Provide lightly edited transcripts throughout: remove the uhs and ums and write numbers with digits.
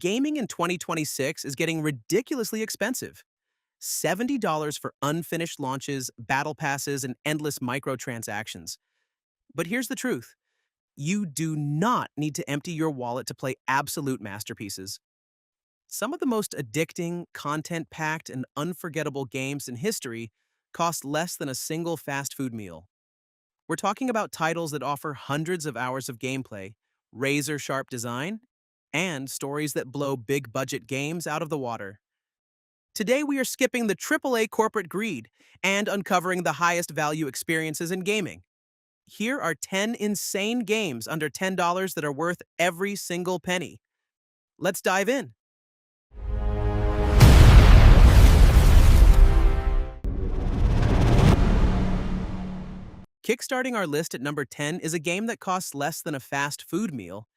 Gaming in 2026 is getting ridiculously expensive. $70 for unfinished launches, battle passes, and endless microtransactions. But here's the truth. You do not need to empty your wallet to play absolute masterpieces. Some of the most addicting, content-packed, and unforgettable games in history cost less than a single fast food meal. We're talking about titles that offer hundreds of hours of gameplay, razor-sharp design, and stories that blow big-budget games out of the water. Today, we are skipping the AAA corporate greed and uncovering the highest value experiences in gaming. Here are 10 insane games under $10 that are worth every single penny. Let's dive in. Kickstarting our list at number 10 is a game that costs less than a fast food meal,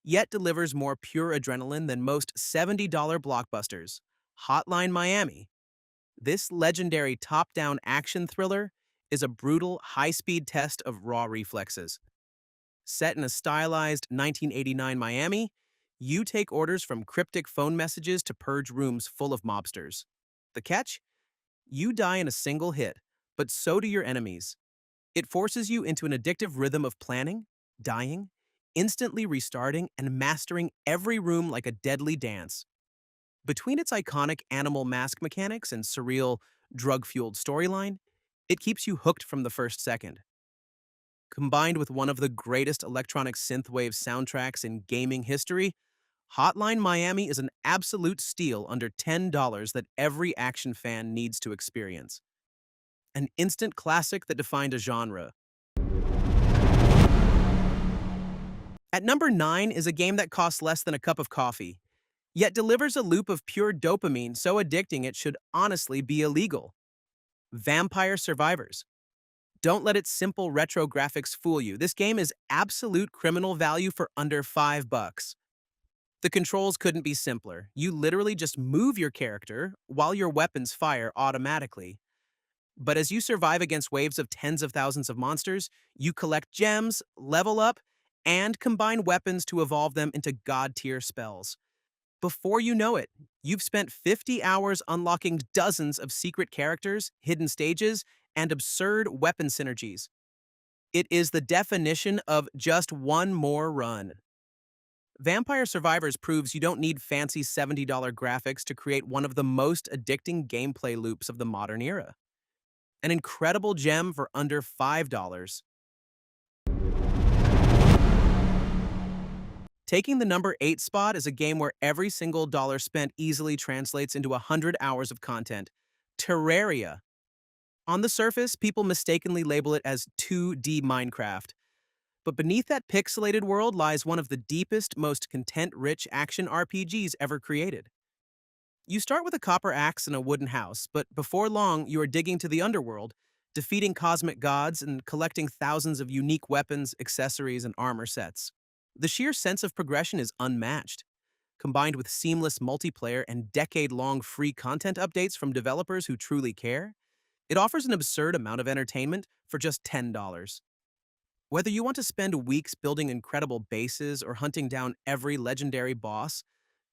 yet delivers more pure adrenaline than most $70 blockbusters. Hotline Miami. This legendary top-down action thriller is a brutal, high-speed test of raw reflexes. Set in a stylized 1989 Miami, you take orders from cryptic phone messages to purge rooms full of mobsters. The catch? You die in a single hit, but so do your enemies. It forces you into an addictive rhythm of planning, dying, instantly restarting, and mastering every room like a deadly dance. Between its iconic animal mask mechanics and surreal, drug-fueled storyline, it keeps you hooked from the first second. Combined with one of the greatest electronic synthwave soundtracks in gaming history, Hotline Miami is an absolute steal under $10 that every action fan needs to experience. An instant classic that defined a genre. At number 9 is a game that costs less than a cup of coffee, yet delivers a loop of pure dopamine so addicting it should honestly be illegal. Vampire Survivors. Don't let its simple retro graphics fool you. This game is absolute criminal value for under $5. The controls couldn't be simpler. You literally just move your character while your weapons fire automatically. But as you survive against waves of tens of thousands of monsters, you collect gems, level up, and combine weapons to evolve them into god-tier spells. Before you know it, you've spent 50 hours unlocking dozens of secret characters, hidden stages, and absurd weapon synergies. It is the definition of just one more run. Vampire Survivors proves you don't need fancy $70 graphics to create one of the most addicting gameplay loops of the modern era. An incredible gem for under $5. Taking the number 8 spot is a game where every single dollar spent easily translates into 100 hours of content. Terraria. On the surface, people mistakenly label it as 2D Minecraft. But beneath that pixelated world lies one of the deepest, most content-rich action RPGs ever created. You start with a copper axe and a wooden house, but before long, you are digging to the underworld, defeating cosmic gods and collecting thousands of unique weapons, accessories, and armor sets. The sheer sense of progression is unmatched. Combined with seamless multiplayer and decade-long free content updates from developers who truly care, it offers an absurd amount of entertainment for just $10. Whether you want to spend weeks building incredible bases or hunting down every legendary boss,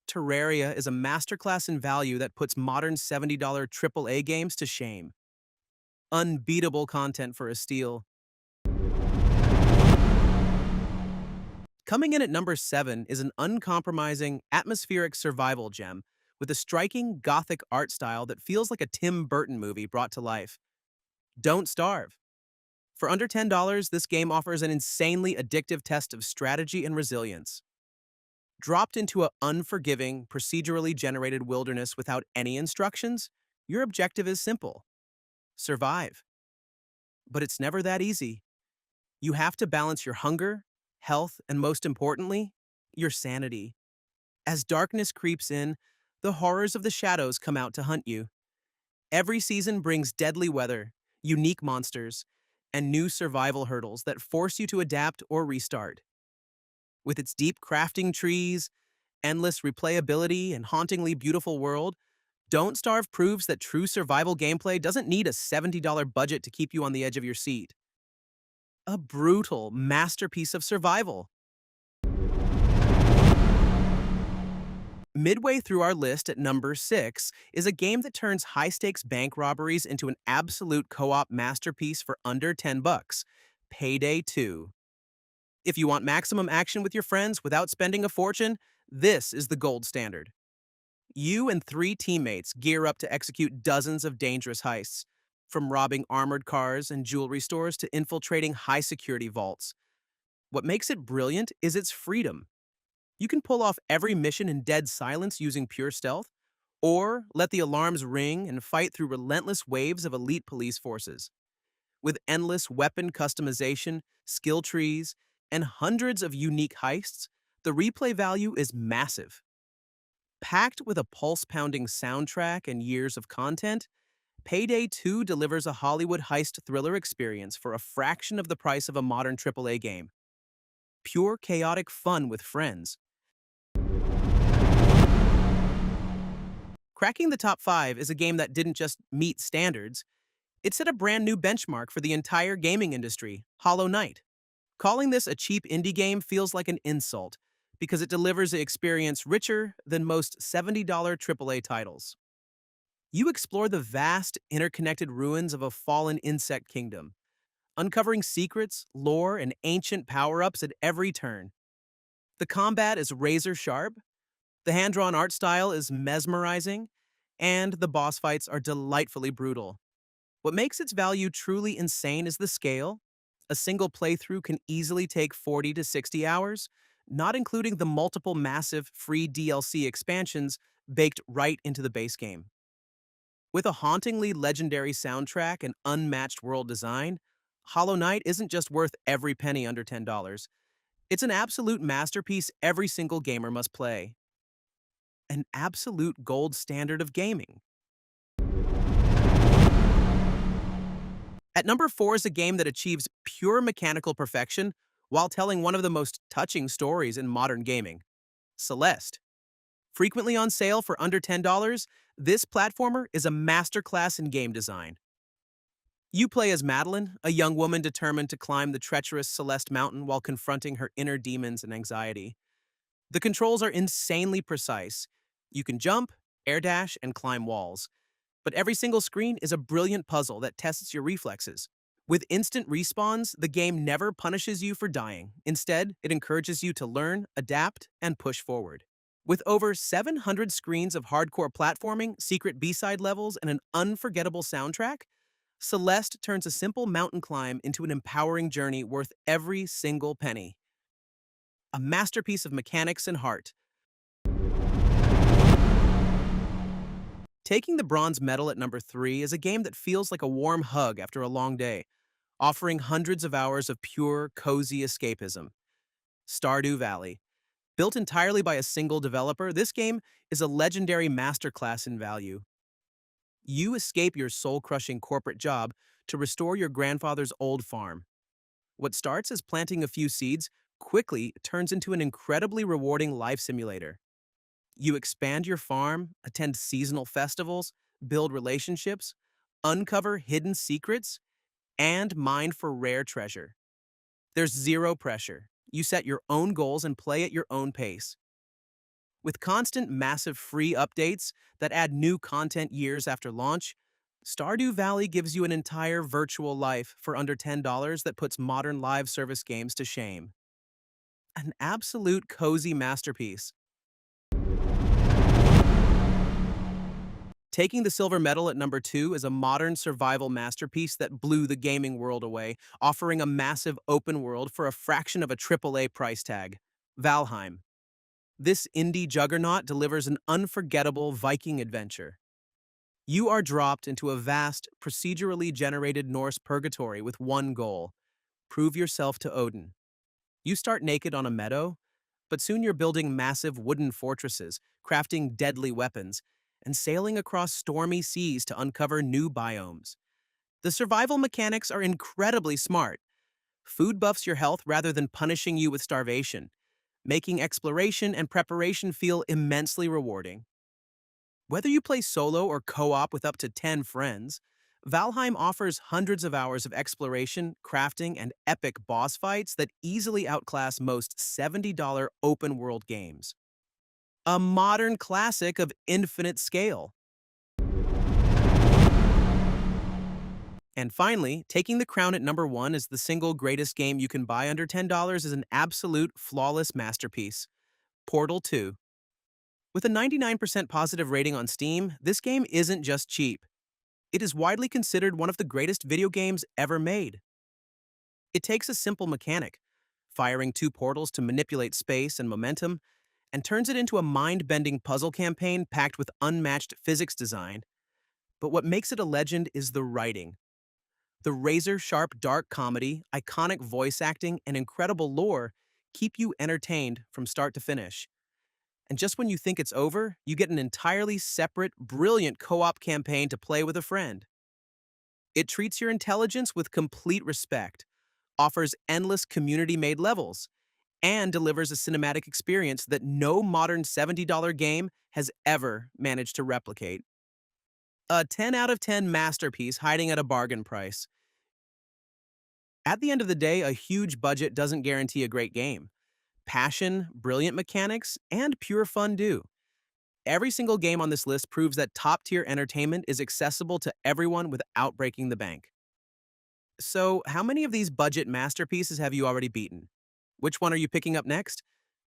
Terraria is a masterclass in value that puts modern $70 AAA games to shame. Unbeatable content for a steal. Coming in at number 7 is an uncompromising, atmospheric survival gem with a striking gothic art style that feels like a Tim Burton movie brought to life. Don't Starve. For under $10, this game offers an insanely addictive test of strategy and resilience. Dropped into an unforgiving, procedurally generated wilderness without any instructions, your objective is simple: survive. But it's never that easy. You have to balance your hunger, health, and most importantly, your sanity. As darkness creeps in, the horrors of the shadows come out to hunt you. Every season brings deadly weather, unique monsters, and new survival hurdles that force you to adapt or restart. With its deep crafting trees, endless replayability, and hauntingly beautiful world, Don't Starve proves that true survival gameplay doesn't need a $70 budget to keep you on the edge of your seat. A brutal masterpiece of survival. Midway through our list at number 6 is a game that turns high-stakes bank robberies into an absolute co-op masterpiece for under 10 bucks. Payday 2. If you want maximum action with your friends without spending a fortune, this is the gold standard. You and 3 teammates gear up to execute dozens of dangerous heists, from robbing armored cars and jewelry stores to infiltrating high-security vaults. What makes it brilliant is its freedom. You can pull off every mission in dead silence using pure stealth, or let the alarms ring and fight through relentless waves of elite police forces. With endless weapon customization, skill trees, and hundreds of unique heists, the replay value is massive. Packed with a pulse-pounding soundtrack and years of content, Payday 2 delivers a Hollywood heist thriller experience for a fraction of the price of a modern AAA game. Pure chaotic fun with friends. Cracking the top 5 is a game that didn't just meet standards, it set a brand new benchmark for the entire gaming industry, Hollow Knight. Calling this a cheap indie game feels like an insult, because it delivers an experience richer than most $70 AAA titles. You explore the vast, interconnected ruins of a fallen insect kingdom, uncovering secrets, lore, and ancient power-ups at every turn. The combat is razor-sharp, the hand-drawn art style is mesmerizing, and the boss fights are delightfully brutal. What makes its value truly insane is the scale. A single playthrough can easily take 40 to 60 hours, not including the multiple massive free DLC expansions baked right into the base game. With a hauntingly legendary soundtrack and unmatched world design, Hollow Knight isn't just worth every penny under $10. It's an absolute masterpiece every single gamer must play. An absolute gold standard of gaming. At number 4 is a game that achieves pure mechanical perfection while telling one of the most touching stories in modern gaming, Celeste. Frequently on sale for under $10, this platformer is a masterclass in game design. You play as Madeline, a young woman determined to climb the treacherous Celeste Mountain while confronting her inner demons and anxiety. The controls are insanely precise. You can jump, air dash, and climb walls. But every single screen is a brilliant puzzle that tests your reflexes. With instant respawns, the game never punishes you for dying. Instead, it encourages you to learn, adapt, and push forward. With over 700 screens of hardcore platforming, secret B-side levels, and an unforgettable soundtrack, Celeste turns a simple mountain climb into an empowering journey worth every single penny. A masterpiece of mechanics and heart. Taking the bronze medal at number 3 is a game that feels like a warm hug after a long day, offering hundreds of hours of pure, cozy escapism. Stardew Valley. Built entirely by a single developer, this game is a legendary masterclass in value. You escape your soul-crushing corporate job to restore your grandfather's old farm. What starts as planting a few seeds quickly turns into an incredibly rewarding life simulator. You expand your farm, attend seasonal festivals, build relationships, uncover hidden secrets, and mine for rare treasure. There's zero pressure. You set your own goals and play at your own pace. With constant massive free updates that add new content years after launch, Stardew Valley gives you an entire virtual life for under $10 that puts modern live service games to shame. An absolute cozy masterpiece. Taking the silver medal at number 2 is a modern survival masterpiece that blew the gaming world away, offering a massive open world for a fraction of a AAA price tag, Valheim. This indie juggernaut delivers an unforgettable Viking adventure. You are dropped into a vast, procedurally generated Norse purgatory with one goal: prove yourself to Odin. You start naked on a meadow, but soon you're building massive wooden fortresses, crafting deadly weapons, and sailing across stormy seas to uncover new biomes. The survival mechanics are incredibly smart. Food buffs your health rather than punishing you with starvation, making exploration and preparation feel immensely rewarding. Whether you play solo or co-op with up to 10 friends, Valheim offers hundreds of hours of exploration, crafting, and epic boss fights that easily outclass most $70 open-world games. a modern classic of infinite scale. And finally, taking the crown at number one as the single greatest game you can buy under $10 is an absolute flawless masterpiece. Portal 2. With a 99% positive rating on Steam, this game isn't just cheap. It is widely considered one of the greatest video games ever made. It takes a simple mechanic, firing two portals to manipulate space and momentum, and turns it into a mind-bending puzzle campaign packed with unmatched physics design. But what makes it a legend is the writing. The razor-sharp dark comedy, iconic voice acting, and incredible lore keep you entertained from start to finish. And just when you think it's over, you get an entirely separate, brilliant co-op campaign to play with a friend. It treats your intelligence with complete respect, offers endless community-made levels, and delivers a cinematic experience that no modern $70 game has ever managed to replicate. A 10 out of 10 masterpiece hiding at a bargain price. At the end of the day, a huge budget doesn't guarantee a great game. Passion, brilliant mechanics, and pure fun do. Every single game on this list proves that top-tier entertainment is accessible to everyone without breaking the bank. So, how many of these budget masterpieces have you already beaten? Which one are you picking up next?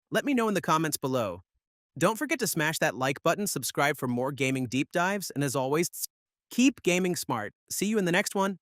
Let me know in the comments below. Don't forget to smash that like button, subscribe for more gaming deep dives, and as always, keep gaming smart. See you in the next one.